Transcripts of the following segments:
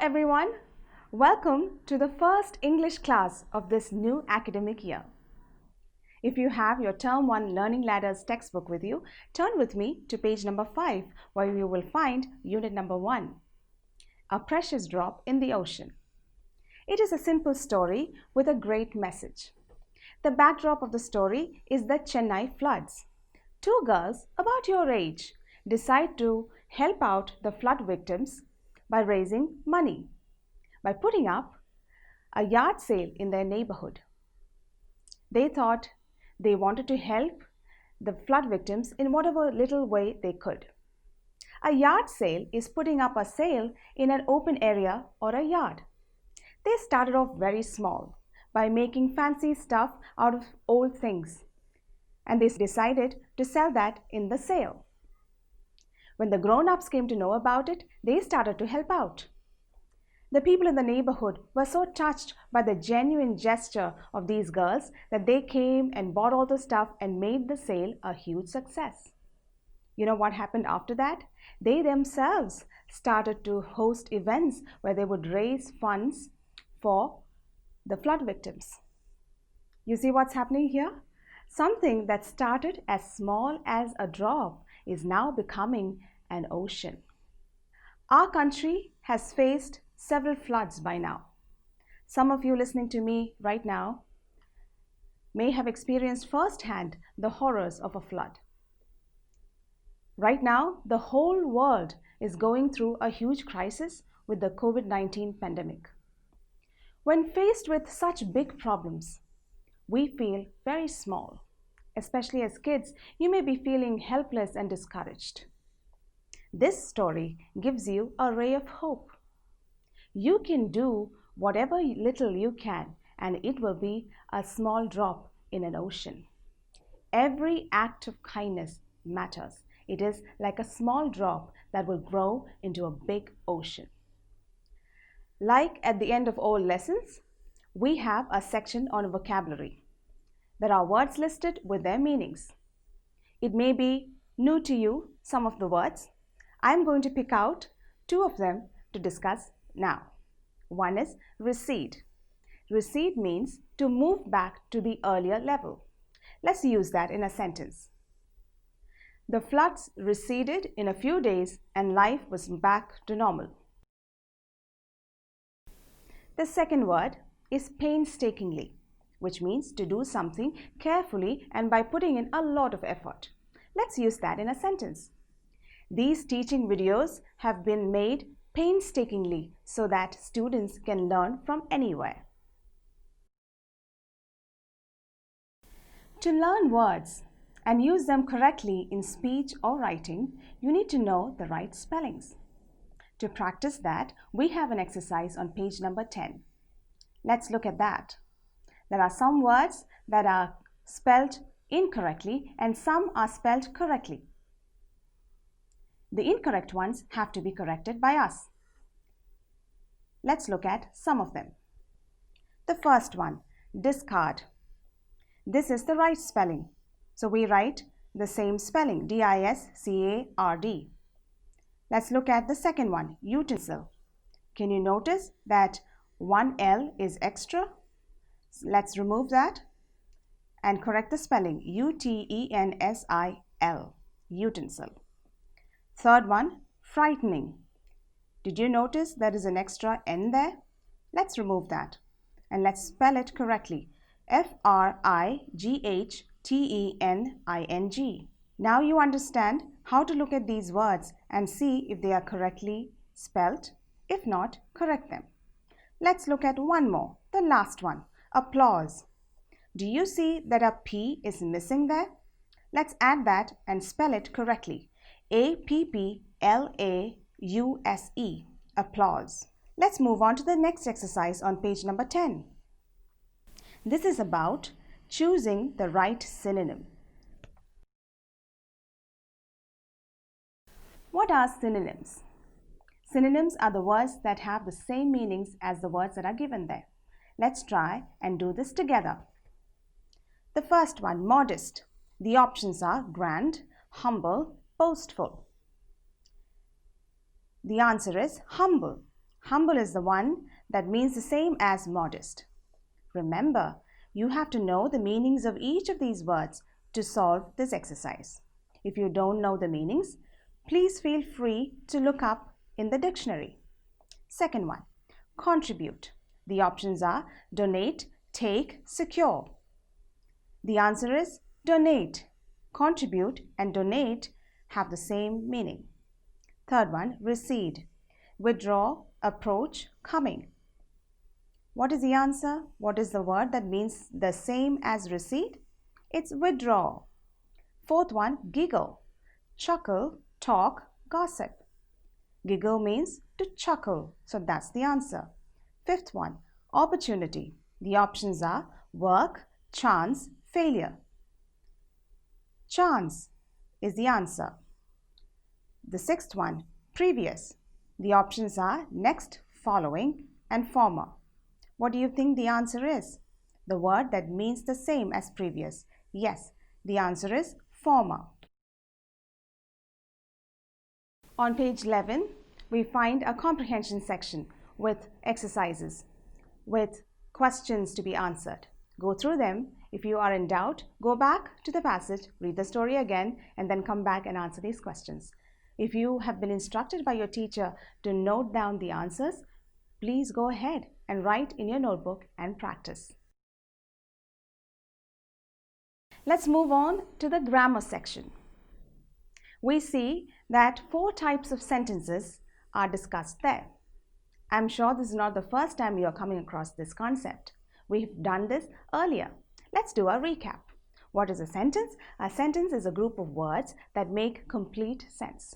everyone. Welcome to the first English class of this new academic year. If you have your Term 1 Learning Ladders textbook with you, turn with me to page number 5 where you will find unit number 1, A Precious Drop in the Ocean. It is a simple story with a great message. The backdrop of the story is the Chennai floods. Two girls about your age decide to help out the flood victims by raising money, by putting up a yard sale in their neighborhood. They thought they wanted to help the flood victims in whatever little way they could. A yard sale is putting up a sale in an open area or a yard. They started off very small by making fancy stuff out of old things, and they decided to sell that in the sale. When the grown-ups came to know about it, they started to help out. The people in the neighborhood were so touched by the genuine gesture of these girls that they came and bought all the stuff and made the sale a huge success. You know what happened after that? They themselves started to host events where they would raise funds for the flood victims. You see what's happening here? Something that started as small as a drop is now becoming an ocean. Our country has faced several floods by now. Some of you listening to me right now may have experienced firsthand the horrors of a flood. Right now, the whole world is going through a huge crisis with the COVID-19 pandemic. When faced with such big problems, we feel very small. Especially as kids, you may be feeling helpless and discouraged. This story gives you a ray of hope. You can do whatever little you can, and it will be a small drop in an ocean. Every act of kindness matters. It is like a small drop that will grow into a big ocean. Like at the end of all lessons, we have a section on vocabulary. There are words listed with their meanings. It may be new to you, some of the words. I'm going to pick out two of them to discuss now. One is recede. Recede means to move back to the earlier level. Let's use that in a sentence. The floods receded in a few days and life was back to normal. The second word is painstakingly, which means to do something carefully and by putting in a lot of effort. Let's use that in a sentence. These teaching videos have been made painstakingly so that students can learn from anywhere. To learn words and use them correctly in speech or writing, you need to know the right spellings. To practice that, we have an exercise on page number 10. Let's look at that. There are some words that are spelled incorrectly and some are spelled correctly. The incorrect ones have to be corrected by us. Let's look at some of them. The first one, discard. This is the right spelling. So we write the same spelling, D-I-S-C-A-R-D. Let's look at the second one, utensil. Can you notice that one L is extra? Let's remove that and correct the spelling, U-T-E-N-S-I-L, utensil. Third one, frightening. Did you notice there is an extra N there? Let's remove that and let's spell it correctly, F-R-I-G-H-T-E-N-I-N-G. Now you understand how to look at these words and see if they are correctly spelled. If not, correct them. Let's look at one more, the last one, applause. Do you see that a P is missing there? Let's add that and spell it correctly. A-P-P-L-A-U-S-E, applause. Let's move on to the next exercise on page number 10. This is about choosing the right synonym. What are synonyms? Synonyms are the words that have the same meanings as the words that are given there. Let's try and do this together. The first one, modest. The options are grand, humble, boastful. The answer is humble. Humble is the one that means the same as modest. Remember, you have to know the meanings of each of these words to solve this exercise. If you don't know the meanings, please feel free to look up in the dictionary. Second one, contribute. The options are donate, take, secure. The answer is donate. Contribute and donate have the same meaning. Third one, recede. Withdraw, approach, coming. What is the answer? What is the word that means the same as recede? It's withdraw. Fourth one, giggle. Chuckle, talk, gossip. Giggle means to chuckle, so that's the answer. Fifth one, opportunity. The options are work, chance, failure. Chance is the answer. The sixth one, previous. The options are next, following, and former. What do you think the answer is? The word that means the same as previous. Yes, the answer is former. On page 11, we find a comprehension section with exercises, with questions to be answered. Go through them. If you are in doubt, go back to the passage, read the story again, and then come back and answer these questions. If you have been instructed by your teacher to note down the answers, please go ahead and write in your notebook and practice. Let's move on to the grammar section. We see that 4 types of sentences are discussed there. I'm sure this is not the first time you are coming across this concept. We've done this earlier. Let's do a recap. What is a sentence? A sentence is a group of words that make complete sense.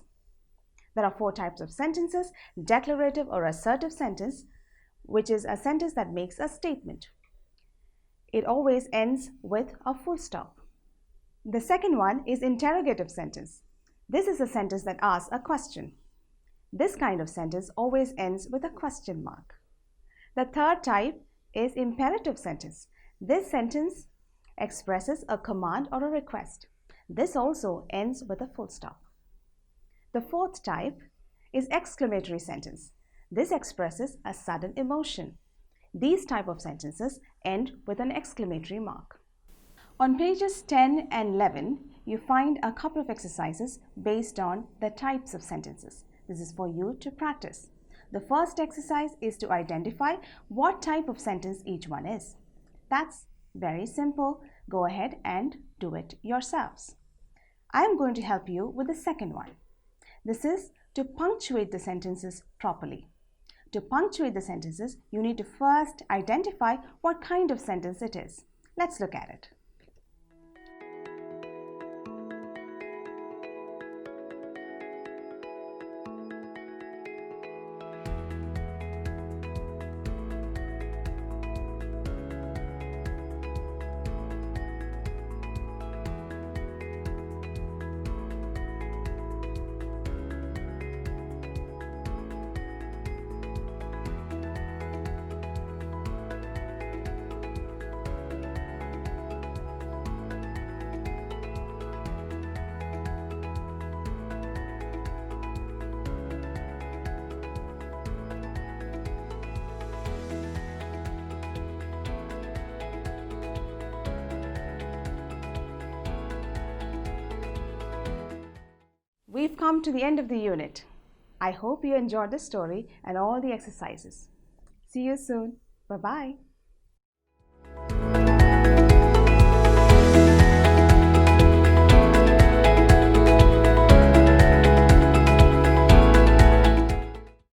There are 4 types of sentences: declarative or assertive sentence, which is a sentence that makes a statement. It always ends with a full stop. The second one is interrogative sentence. This is a sentence that asks a question. This kind of sentence always ends with a question mark. The third type is imperative sentence. This sentence expresses a command or a request. This also ends with a full stop. The fourth type is exclamatory sentence. This expresses a sudden emotion. These type of sentences end with an exclamatory mark. On pages 10 and 11, you find a couple of exercises based on the types of sentences. This is for you to practice. The first exercise is to identify what type of sentence each one is. That's very simple. Go ahead and do it yourselves. I am going to help you with the second one. This is to punctuate the sentences properly. To punctuate the sentences, you need to first identify what kind of sentence it is. Let's look at it. We've come to the end of the unit. I hope you enjoyed the story and all the exercises. See you soon. Bye-bye.